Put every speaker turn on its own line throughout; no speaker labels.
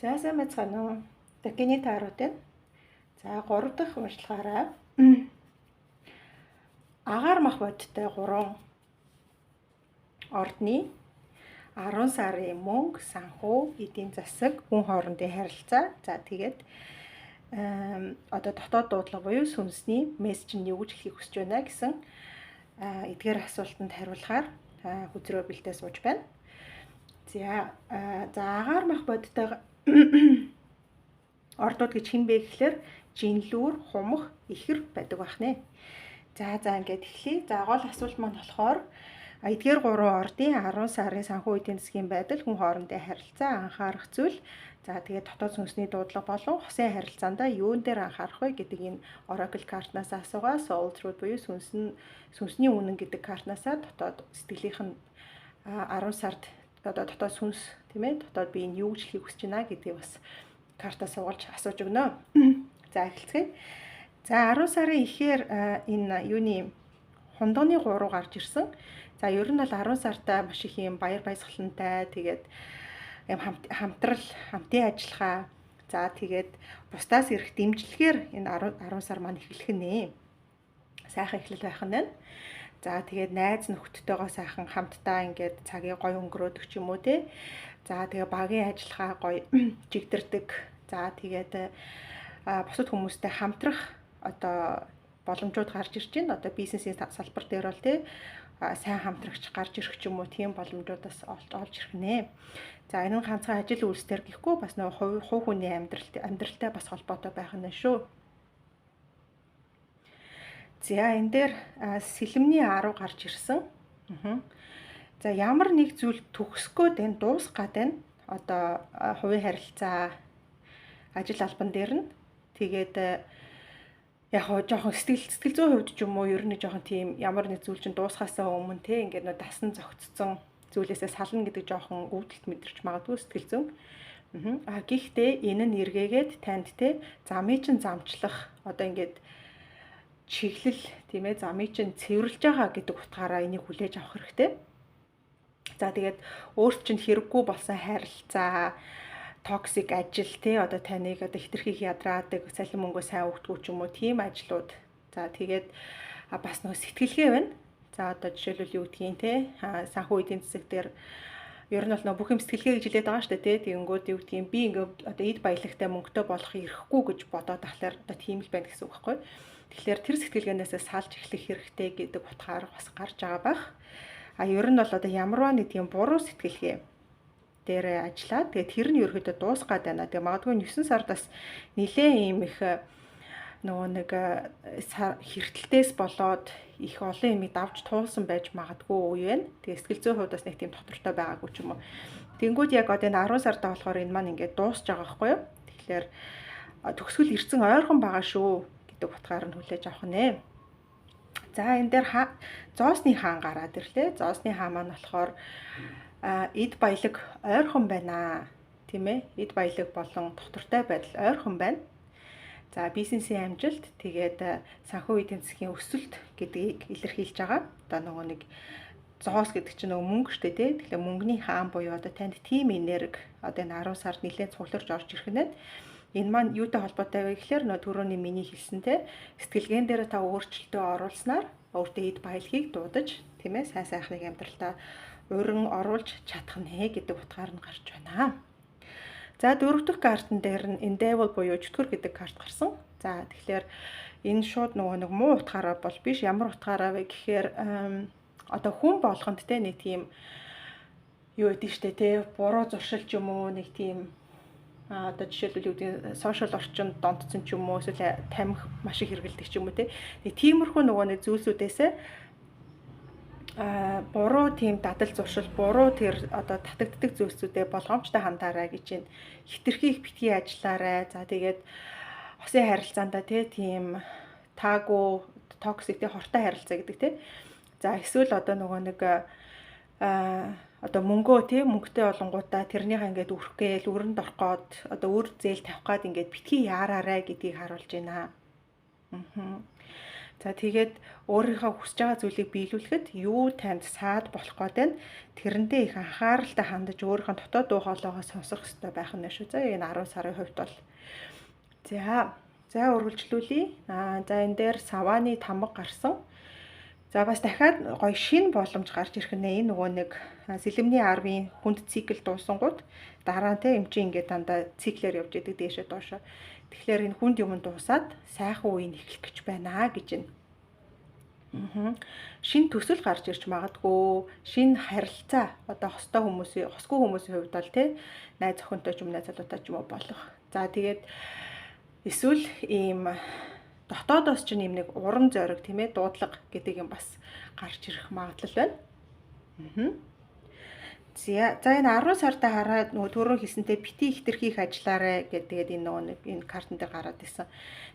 За сайн байцгаана уу. Дахины тааруудын. За 3 дахь уншлагаараа агаар мах бодтой 3 ордны 10 сарын мөнгө, санхүү, эдийн засаг, хүн хоорондын харилцаа. За тэгээд одоо дотоод дуудлага буюу сүнсний мессежийг юу гэж хэлхийг хүсэж байна гэсэн эдгээр асуултанд хариулахаар хүзрөө бэлтээ сууж байна. За агаар мах бодтой ордууд гэж хэн бэ гэхээр жинлүүр, хумх, ихэр байдаг бахнэ. За ингээд эхлэе. За гол асуулт маань болохоор эдгээр 3 ордын 10 сарын санхүү эдийн засгийн байдал, хүн хоорондын харилцаа, анхаарах зүйл. За тэгээд дотоод сүнсний дуудлага болон хосын харилцаанда юун дээр анхаарах вэ гэдэг энэ Oracle картнаас асуугаа. Soul Truth буюу сүнсний үнэн гэдэг картнаас дотоод сэтгэлийнх нь 10 сард одоо дотоод сүнс тийм ээ дотоод би энэ юу гэж хэлхийг хүсэж байна гэдгийг бас картаас суулж асууж өгнө. За эхэлцгээе. За 10 сарын ихээр энэ юуны хундганы 3 гарч ирсэн. За ер нь бол 10 сартаа маш их юм баяр баясгалантай тэгээд юм хамтрал, хамтын ажиллагаа. За тэгээд бусдаас ирэх дэмжлэгээр энэ 10 сар маань эхлэх нэ. Сайхан эхлэл байх нь байна. За тэгээд найз нөхдөдтэйгоо сайхан хамтдаа ингээд цагийг гоё өнгөрөөдөг ч юм уу те. За тэгээ багийн ажиллагаа гоё жигдэрдэг. За тэгээд бусад хүмүүстэй хамтрах одоо боломжууд гарч ирж байна. Одоо бизнесийн салбар дээр бол те сайн хамтрагч гарч ирэх ч юм уу тийм боломжуудаас олж ирэх нэ. За энэ нь ганцхан ажил үйлсээр гэхгүй бас нөгөө хувь хүний амьдралтай бас холбоотой байх нь шүү. За энэ дээр сэлэмний 10 гарч ирсэн. За ямар нэг зүйл төгсгөөд энэ дуусгаад байна. Одоо хувийн харилцаа, ажил албан дээр нь тэгээд яг хоо жоохон сэтгэл зүйн хувьд ч юм уу ер нь жоохон тийм ямар нэг зүйл чинь дуусхаасаа өмнө те ингээд нөө дасан зогцсон зүйлээсээ сална гэдэг жоохон өвдөлт мэдэрч магадгүй сэтгэл зүйн. Гэхдээ энэ нь эргээгээд танд те замыг чинь замчлах одоо ингээд чиглэл тийм ээ замыг чинь цэвэрлж байгаа гэдэг утгаараа энийг хүлээж авах хэрэгтэй. За тэгээд өөрт чинь хэрэггүй болсон харилцаа, токсик ажил тий одоо таныг одоо хитрхийг ядраадаг, цалин мөнгөө сайн өгдөггүй ч юм уу тийм ажлууд. За тэгээд бас нөгөө сэтгэлгээ байна. За одоо жишээлбэл юу гэдгийг тий санхүү эдийн засаг дээр ер нь бол нөгөө бүх юм сэтгэлгээ гэж хэлээд байгаа шүү дээ тий. Тэгэнгүүт юу гэдгийг би ингээд одоо эд баялагтай мөнгөтэй болох ирэхгүй гэж бодоод тахлаар одоо тийм л байна гэсэн үг байхгүй. Тэгэхээр тэр сэтгэлгээнээс салж эхлэх хэрэгтэй гэдэг утгаар бас гарч байгаа байх. Ер нь бол одоо ямарваа нэг тийм буруу сэтгэлгээ дээр ажиллаад тэгээд тэр нь ерөөдөө дуусгаад байна. Тэгээд магадгүй 9 сард бас нэлээд ийм их нөгөө нэг хэртэлтээс болоод их олон юмыг давж туулсан байж магадгүй үе байна. Тэгээд сэтгэл зүйн хувьд бас нэг тийм доктортой байгаагүй ч юм уу. Тэнгүүд яг одоо энэ 10 сард болохоор энэ маань ингээд дуусж байгаа байхгүй юу? Тэгэхээр төгсгөл ирсэн ойрхон байгаа шүү гэдэг утгаар нь хүлээж авах нэ. За энэ дээр зоосны хаан гараад ирлээ. Зоосны хаан маань болохоор эд баялаг ойрхон байна тийм ээ. Эд баялаг болон доктортой байдал ойрхон байна. За бизнесийн амжилт тэгээд санхүү эдийн засгийн өсөлт гэдгийг илэрхийлж байгаа. Одоо нөгөө нэг зоос гэдэг чинь нөгөө мөнгө шүү дээ тий. Тэгэхээр мөнгөний хаан буюу одоо танд тийм энерги одоо энэ 10 сард нэлээд цугларч орж ирэх нь. Энэ маань юутай холбоотой вэ гэхээр нөгөө түрүүний миний хэлсэнтэй сэтгэлгээн дээр та өөрчлөлтөө оруулснаар өөртөө эд баялагийг дуудаж тийм ээ сайн сайхныг амьдралтаа уран оруулж чадах нэ гэдэг утгаар нь гарч байна. За дөрөв дэх картн дээр нь Devil буюу чөтгөр гэдэг карт гарсан. За тэгэхээр энэ шууд нөгөө нэг муу утгаараа бол биш ямар утгаараа вэ гэхээр одоо хүн болгонд те нэг тийм юу гэдэг штэ те буруу зуршил ч юм уу нэг тийм одоо жишээлбэл юу гэдэг сошиал орчинд донтсон ч юм уу эсвэл тамхи маш их хэрэглэдэг ч юм уу те. Нэг тиймэрхүү нөгөө нэг зүйлсүүдээс буруу тийм дадал зуршил, буруу тэр одоо татагддаг зүйлсүүдэд болгоомжтой хандаарай гэж байна. Хитрхи их битгий ажиллаарай. За тэгээд хосын харилцаанда тийм таагүй токсик тий хортой харилцаа гэдэг тий. За эсвэл одоо нөгөө нэг одоо мөнгөтэй болонгуудаа тэрнийхээ ингээд үрэх гээл өрөнд орох гээд одоо үр зээл тавих гээд ингээд битгий яараарай гэдгийг харуулж байна. За тэгээд өөрийнхөө хүсэж байгаа зүйлийг биелүүлэхэд юу танд саад болох гээд байна. Тэрэндээ их анхааралтай хандаж өөрийнхөө дотоод дуу хоолойгоо сонсох хэрэгтэй байх нь шүү. За энэ 10 сарын хувьд бол за үргэлжлүүлье. За энэ дээр савааны тамга гарсан. За бас дахиад гоё шин боломж гарч ирэх нэ. Энэ нөгөө нэг сэлэмний 10-ын хүнд цикл дуусангууд дараа нь эмчийн ингээд дандаа циклээр явж идэг дээшээ доошоо. Тэгэхээр энэ хүнд юм дуусаад сайхан үеийг эхлэх гэж байна гэж байна. Шин төсөл гарч ирж магадгүй, шин харилцаа одоо хостой хүмүүсийн, хосгүй хүмүүсийн хувьд бол тий найз охинтой ч юм найз залуутай ч юм уу болох. За тэгээд эсвэл ийм дотоодоос ч юм нэг урам зориг тийм ээ дуудлага гэдэг юм бас гарч ирэх магадлал байна. За энэ 10 сартаа хараад нөгөө түрүү хэлсэнтэй бити хитрхийх ажиллаарэ гэдэг энэ нөгөө нэг энэ картан дээр гараад ирсэн.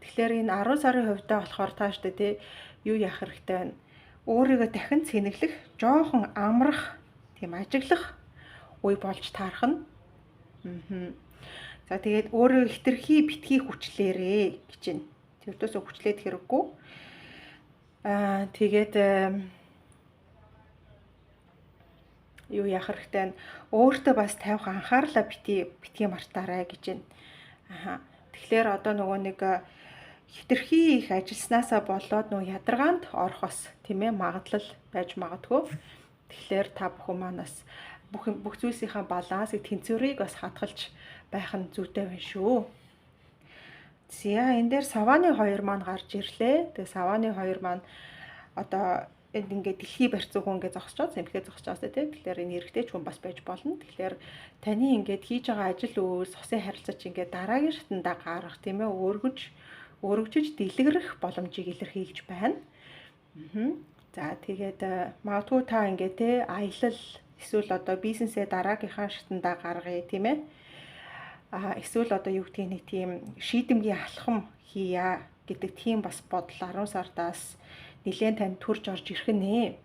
Тэгэхээр энэ 10 сарын хувьдаа болохоор тааштай тий юу яах хэрэгтэй байна. Өөрийгөө дахин цэнэглэх, жоохон амрах, тийм ажиглах үе болж таарах нь. За тэгээд өөрийгөө хитрхий битгий хүчлээрээ гэж байна. Тэрдөөсөө хүчлээд хэрэггүй. Тэгээд юу яах хэрэгтэй вэ? Өөртөө бас тавих анхаарлаа битгий мартаарай гэж байна. Тэгэхээр одоо нөгөө нэг хитрхий их ажилласнасаа болоод нөгөө ядаргаанд орох бас тийм ээ магадлал байж магадгүй. Тэгэхээр та бүхэн манаас бүх зүйлсийнхаа балансыг, тэнцвэрийг бас хадгалж байх нь зүйтэй байна шүү. За энэ дээр савааны 2 маань гарч ирлээ. Тэгээ савааны 2 маань одоо энд ингээд дэлхий барьцсан хүн ингээд зогсож байгаа, эмхээ зогсож байгаа тийм. Тэгэхээр энэ эрэгтэй ч хүн бас байж болно. Тэгэхээр таны ингээд хийж байгаа ажил үйлс, хосын харилцаач ингээд дараагийн шатандаа гарах тийм ээ өргөжж дэлгэрэх боломжийг илэрхийлж байна. За тэгээд магадгүй та ингээд те аялал эсвэл одоо бизнесээ дараагийнхаа шатандаа гаргая тийм ээ. Эсвэл одоо юу гэдгийг нэг тийм шийдэмгийн алхам хийя гэдэг тийм бас бодол 10 сардаас нэлээд тань төрж орж ирэх нэ.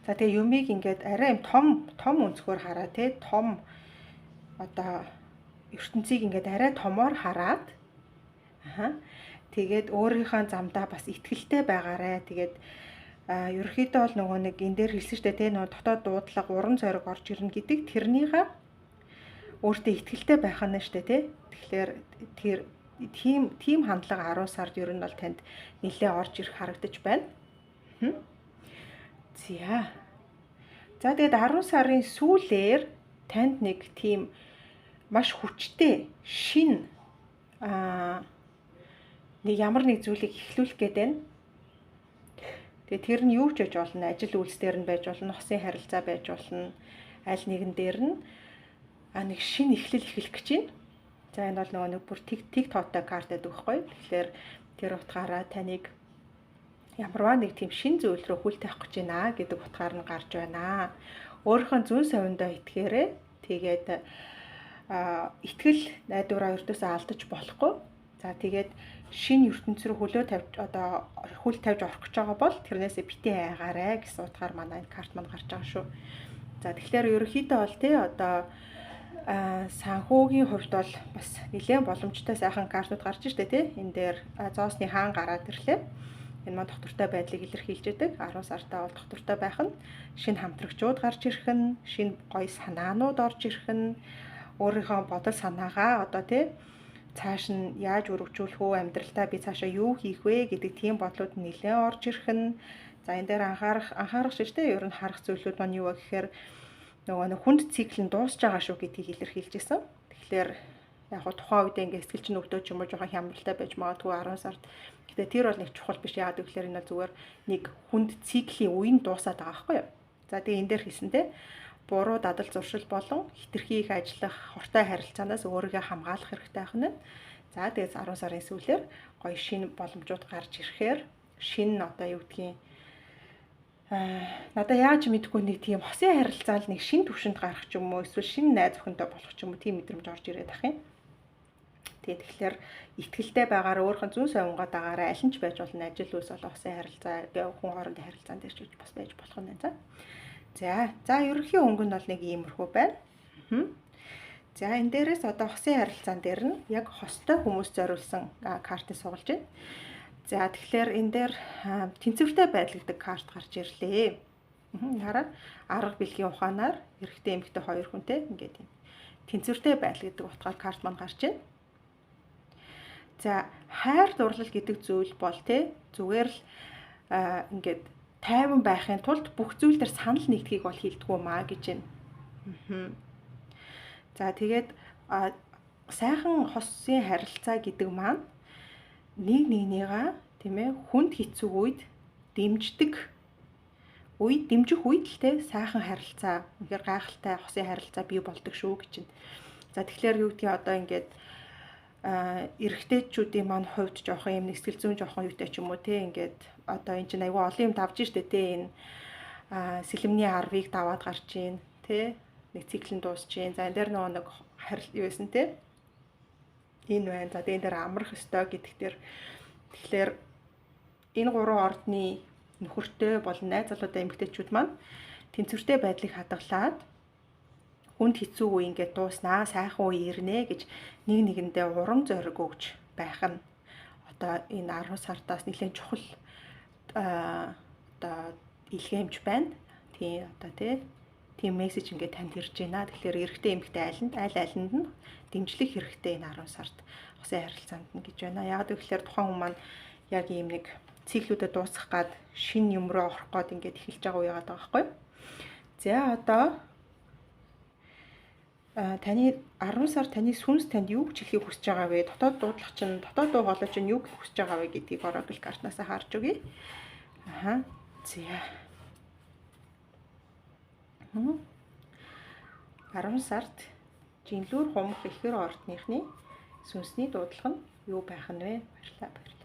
За тэгээ юмыг ингээд арай юм том өнцгөр хараа те том одоо ертөнцийг ингээд арай томоор хараад тэгээд өөрийнхөө замдаа бас итгэлтэй байгаарэ. Тэгээд ерөөхдөө бол нөгөө нэг энэ дээр хэлсэн штэ те нөгөө дотоод дуудлага уран зориг орж ирнэ гэдэг тэрнийхээ өөртөө итгэлтэй байх нь штэ те. Тэгэхээр тэр тийм хандлага 10 сард ер нь бол танд нэлээ орж ирэх харагдаж байна. За тэгээд 10 сарын сүүлээр танд нэг тийм маш хүчтэй шин нэг ямар нэг зүйлийг эхлүүлэх гээд байна. Тэгээд тэр нь юу ч гэж болно, ажил үйлс дээр нь байж болно, хосын харилцаа байж болно, аль нэгэн дээр нь нэг шин эхлэл эхлэх гэж байна. За энэ бол нөгөө нэг бүр тиг тоотой карт гэдэг байхгүй. Тэгэхээр тэр утгаараа таныг ямарваа нэг тийм шин зүйл рүү хүл тавих гэж байна гэдэг утгаар нь гарч байна. Өөрийнхөө зүүн совиндоо итгээрэй. Тэгээд итгэл найдвараа өртөөсөө алдаж болохгүй. За тэгээд шинэ ертөнц рүү хүл тавьж орох гэж байгаа бол тэрнээсээ битээ айгаарэ гэсэн утгаар манай энэ карт маань гарч байгаа шүү. За тэгэхээр ерөнхийдөө бол тий одоо санхүүгийн хувьд бол бас нэлээд боломжтой сайхан картууд гарч ирдэ тий. Энэ дээр зоосны хаан гараад ирлээ. Энэ маань доктортой байдлыг илэрхийлж байдаг. 10 сартаа бол доктортой байх нь, шинэ хамтрагчууд гарч ирэх нь, шинэ гоё санаанууд орж ирэх нь, өөрийнхөө бодол санаагаа одоо тий цааш нь яаж өргөжүүлэх вэ, амьдралдаа би цаашаа юу хийх вэ гэдэг тийм бодлууд нэлээд орж ирэх нь. За энэ дээр анхаарах шүү дээ. Ер нь харах зүйлүүд маань юу вэ гэхээр нөгөө нэг хүнд цикл нь дуусж байгаа шүү гэдгийг илэрхийлж байсан. Тэгэхээр яг хоо тухайн үед ингээ сэтгэл чинь өвдөө ч юм уу жоохон хямралтай байж магадгүй 10 сард. Гэтэ тэр бол нэг чухал биш. Яагаад гэвэл энэ зүгээр нэг хүнд циклийн үе нь дуусаад байгаа байхгүй юу. За тэгээ энэ дээр хэлсэнтэй буруу дадал зуршил болон хитрхи их ажиллах, хортой харилцаанаас өөрийгөө хамгаалах хэрэгтэй байх нь. За тэгээ 10 сарын сүүлээр гоё шинэ боломжууд гарч ирэхээр шинэ одоо юу гэдгийг надаа яаж мэдгүй нэг тийм хосын харилцаал нэг шин төвшөнд гарах ч юм уу эсвэл шинэ найз охинтой болох ч юм уу тийм мэдрэмж орж ирээд ах юм. Тэгэхээр итгэлтэй байгаараа өөрхөн зүүн совингоо дагаараа аль нь ч байж болно, ажил үйлс болон хосын харилцаа, хүн хоорондын харилцаан дээр ч бас байж болох нь байна. За ерөнхий өнгө нь бол нэг иймэрхүү байна. За энэ дээрээс одоо хосын харилцаан дээр нь яг хостой хүмүүс зориулсан картыг суулж байна. За тэгэхээр энэ дээр тэнцвэртэй байдал гэдэг карт гарч ирлээ. Хараа арга бэлгийн ухаанаар эрэгтэй эмэгтэй хоёр хүнтэй ингээд юм тэнцвэртэй байдал гэдэг утгаар карт маань гарч байна. За хайр дурлал гэдэг зүйл бол зүгээр л ингээд тайван байхын тулд бүх зүйл дээр санал нэгдхийг бол хилдэггүй маа гэж байна. За тэгээд сайхан хосын харилцаа гэдэг маань нэг нэгнийгаа тийм ээ хүнд хэцүү үед дэмжих үед л сайхан харилцаа үнэхээр гайхалтай хосын харилцаа бий болдог шүү гэж байна. За тэгэхээр юу гэдгийг одоо ингээд эрэгтэйчүүдийн маань хувьд жоохон юм сэтгэл зүйн жоохон юутай ч юм уу ингээд одоо энэ чинь айгүй олон юм давж штэ энэ сэлэмний 10-ыг даваад гарч ийн нэг цикл нь дуусч ийн. За энэ дээр нэг юу байсан энэ байна. За энэ дээр амрах ёстой гэдэг дээр тэгэхээр энэ гурван ордны нөхөртэй болон найз залуудаа эмэгтэйчүүд маань тэнцвэртэй байдлыг хадгалаад хүнд хэцүү үе ингээд дууснаа сайхан үе ирнэ гэж нэг нэгэндээ урам зориг өгч байх нь одоо энэ 10 сартаас нэлээд чухал одоо илгээмж байна. Тийм одоо тийм мессеж ингээд танд ирж байна. Тэгэхээр эрэгтэй эмэгтэй аль нь дэмжлэх хэрэгтэй энэ 10 сард хосын харилцаанд нь гэж байна. Яг гэвэл тухайн хүн маань яг ийм нэг циклүүдэд дуусгах гад шин юм руу орох гээд ингээд эхэлж байгаа үе байгаа байхгүй. За одоо таны 10 сар таны сүнс танд юу гэж хэлхийг хүсэж байгаа вэ? Дотоод дуудлага чинь дотоод дуу хоолой чинь юу гэж хүсэж байгаа вэ гэдгийг Oracle картнаас харж өгье. За 10 сард жинлүүр хумх ихэр ордныхны сүнсний дуудлага нь юу байх нь вэ? Баярлалаа.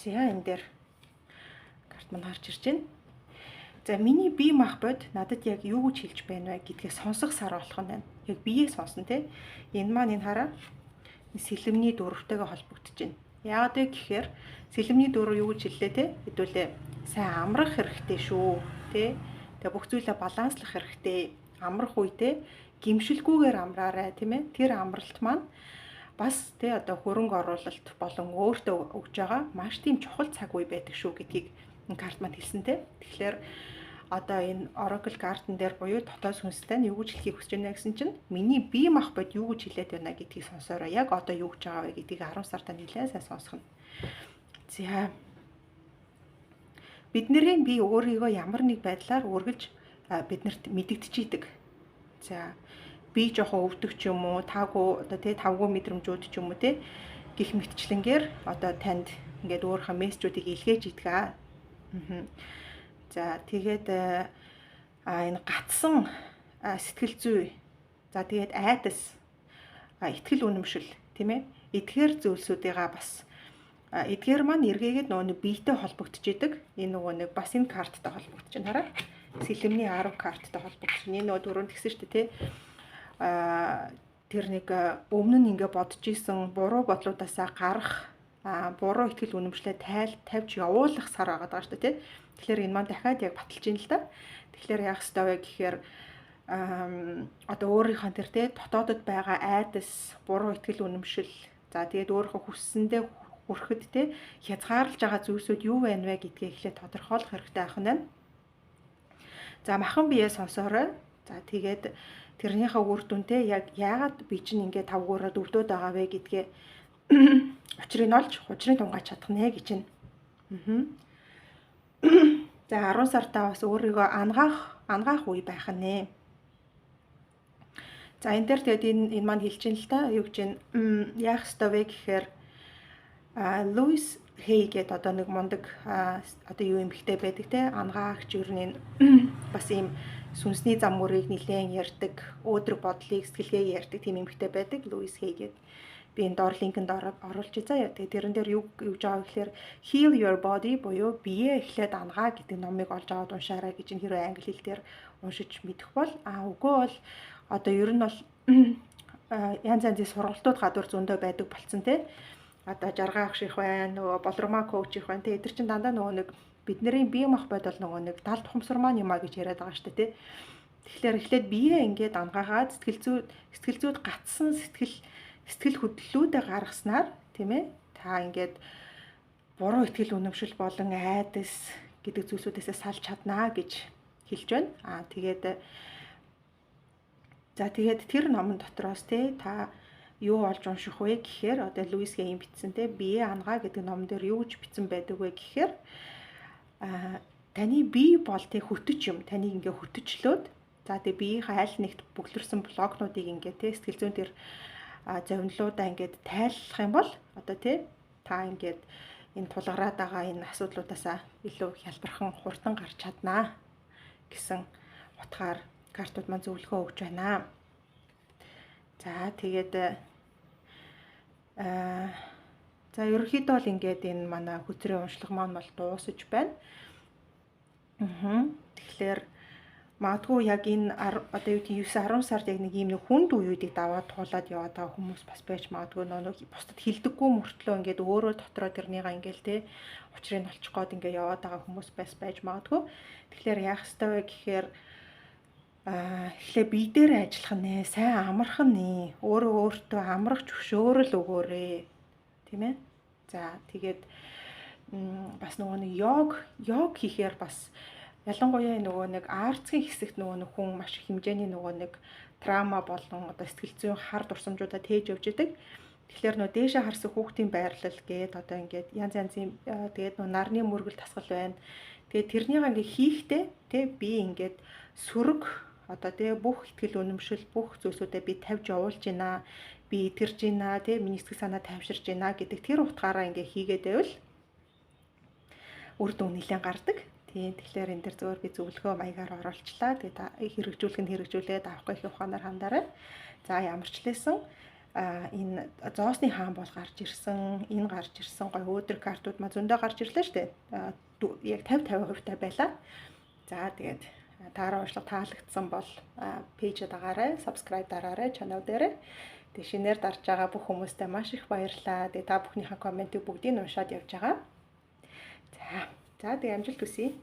За энэ дээр карт маань гарч ирж байна. За миний бие махбод надад яг юу гэж хэлж байна вэ гэдгийг сонсох сар болох нь байна. Яг биеэ сонсон Энэ маань энэ хараа сэлэмний дөрөвтэйгээ холбогдож байна. Яагаад вэ гэхээр сэлэмний дөрөв юу гэж хэллээ хэдүүлээ сайн амрах хэрэгтэй шүү тэгээ бүх зүйлээ баланслах хэрэгтэй. Амрах үедээ гимшилгүйгээр амраарай Тэр амралт маань бас одоо хөрөнгө оруулалт болон өөртөө өгж байгаа маш тийм чухал цаг үе байдаг шүү гэдгийг энэ карт маань хэлсэн Тэгэхээр одоо энэ Oracle картн дээр буюу дотоод сүнстэй нь юу гэж хэлхийг хүсэж байна гэсэн чинь миний бие махбод юу гэж хэлээд байна гэдгийг сонсоорой. Яг одоо юу гэж байгаа вэ гэдгийг 10 сартаа нэлээд сайн сонсох нь. За бидний бие өөрийгөө ямар нэг байдлаар үргэлж биднэрт мэдэгдчихийдэг. За би жоохон өвдөг ч юм уу, таагүй одоо тавгүй мэдрэмжүүд ч юм уу гих мэтчлэнгээр одоо танд ингээд өөрийнхөө мессежүүдийг илгээж идэх. За тэгээд энэ гатсан сэтгэл зүй, за тэгээд айдас, итгэл үнэмшил эдгээр зүйлсүүдийгээ бас эдгээр маань эргээгээд нөгөө биетэй холбогдож идэг. Энэ нөгөө нэг бас энэ карттай холбогдож байна. Хараа. Сэлэмний 10 карттай холбогдож байна. Энэ нөгөө дөрөв тэгсэн шүү дээ тэр нэг өмнө нь ингээ бодож исэн буруу бодлуудаасаа гарах буруу итгэл үнэмшлээ тавьж явуулах сар байгаа даа шүү дээ Тэгэхээр энэ маань дахиад яг баталж ийн л да. Тэгэхээр яах ёстой вэ гэхээр одоо өөрийнхөө тэр дотоодод байгаа айдас, буруу итгэл үнэмшил, за тэгээд өөрийнхөө хүссэндээ хүрэхэд хязгаарлаж байгаа зүйлсүүд юу байна вэ гэдгийг эхлээд тодорхойлох хэрэгтэй байх нь. За махан биеэ сонсоорой. За тэгээд тэрнийхээ үр дүнтэй яг яагаад би чинь ингээ тавгуураад өвдөд байгаа вэ гэдгээ учрыг олж хужрын тунгааж чадах нэ гэж байна. За 10 сартаа бас өөрийгөө ангаах үе байх нэ. За энэ дээр тэгээд энэ маань хэлж ин л та юу гэж яах ёстой вэ гэхээр Луис Хей гэдэг одоо нэг мундаг одоо юу эмхтэй байдаг ангаагч юу нэг бас ийм сүнсний зам мөрийг нэлээд ярьдаг, өөдрөг бодлыг сэтгэлгээ ярьдаг тийм эмхтэй байдаг Луис Хей гэдэг. Би энэ доор линкэнд оруулж заяа. Тэгээ тэрэн дээр юу гэж байгаа гэхээр Heal Your Body буюу биеэ эхлээд ангаа гэдэг номыг олж аваад уншаарай гэж энэ хэрэг англи хэл дээр уншиж мэдэх бол үгүй бол одоо ер нь бол янз янзын сургалтууд гадуур зөндөө байдаг болцсон одоо жаргал авах шиг байна, нөгөө болромаа коуч их байна. Тэ эдгээр чинь дандаа нөгөө нэг бидний бие мах бодол нөгөө нэг далд ухамсар маань юмаа гэж яриад байгаа шүү дээ, тэ. Тэгэхээр эхлээд биеэ ингээд ангаагаад сэтгэл зүйд гатсан сэтгэл хөдлөлүүдээ гаргаснаар тийм ээ та ингээд буруу итгэл үнэмшил болон айдас гэдэг зүйлсүүдээс салж чаднаа гэж хэлж байна. Тэгээд тэр номон дотроос те та юу олж унших вэ гэхээр одоо Луис Гейн бичсэн те бие ангаа гэдэг номон дээр юу гэж бичсэн байдаг вэ гэхээр таны бие бол те хөтөч юм, таныг ингээ хөтөчлөөд за тэгээ биеийнхээ аль нэгт бүглэрсэн блокнуудыг ингээ те сэтгэл зүйн дээр зовнилуудаа ингээд тайлах юм бол одоо тий та ингээд энэ тулгараад байгаа энэ асуудлуудаасаа илүү хялбархан хурдан гарч чаднаа гэсэн утгаар картууд маань зөвлөгөө өгч байна. За тэгээд за ерөнхийдөө бол ингээд энэ манай хөтрийн уншлага маань бол дуусаж байна. Тэгэхээр магадгүй яг энэ одоо юу гэдэг 9-10 сард яг нэг ийм нэг хүнд үеүүдийг даваад туулаад яваад байгаа хүмүүс бас байж магадгүй нөгөө бусдад хилдэггүй мөртлөө ингээд өөрөө дотроо тэрнийгаа ингээл те учрыг олчих гээд ингээд яваад байгаа хүмүүс байж магадгүй. Тэгэхээр яах ёстой вэ гэхээр эхлээ бие дээр ажиллах нэ, сайн амарх нэ, өөртөө амрах зөвшөөрөл өгөөрэй. Тийм ээ. За тэгээд бас нөгөө нэг йог хийхээр бас ялангуяа нөгөө нэг арцгийн хэсэгт нөгөө нэг хүн маш их хэмжээний нөгөө нэг траума болон одоо сэтгэл зүйн хар дурсамжуудаа тээж явж идэг. Тэгэхээр нөгөө дээшээ харсан хүүхдийн байрлал гээд одоо ингээд янз янзын тэгээд нөгөө нарны мөргөл тасгал байна. Тэгээд тэрнийг ингээд хийхдээ тий би ингээд сөрөг одоо тий бүх ихтгэл үнэмшил бүх зүйлсүүдээ би тавьж явуулж байна. Би itэрж байна тий миний сэтгэл санаа тайвширж байна гэдэг тэр утгаараа ингээд хийгээд байвал үр дүн нэлээд гардаг. Тийм тэгэхээр энэ дэр зөвөр би зөвлөгөө маягаар оруулчлаа. Тэгээд та хэрэгжүүлээд авахгүй их ухаанаар хандаарай. За ямар ч лээсэн энэ зоосны хаан бол гарч ирсэн, энэ гарч ирсэн гой өөдрөг картууд маа зөндөө гарч ирлээ шүү дээ. Яг 50% та байлаа. За тэгээд таараа уншлага таалагдсан бол пэйжэд дагаарай, subscribe дараарай channel дээр. Тэгээд шинээр дарж байгаа бүх хүмүүстээ маш их баярлалаа. Тэгээд та бүхнийхээ комментиг бүгдийг уншаад явж байгаа. За тэгээ амжилт хүсье.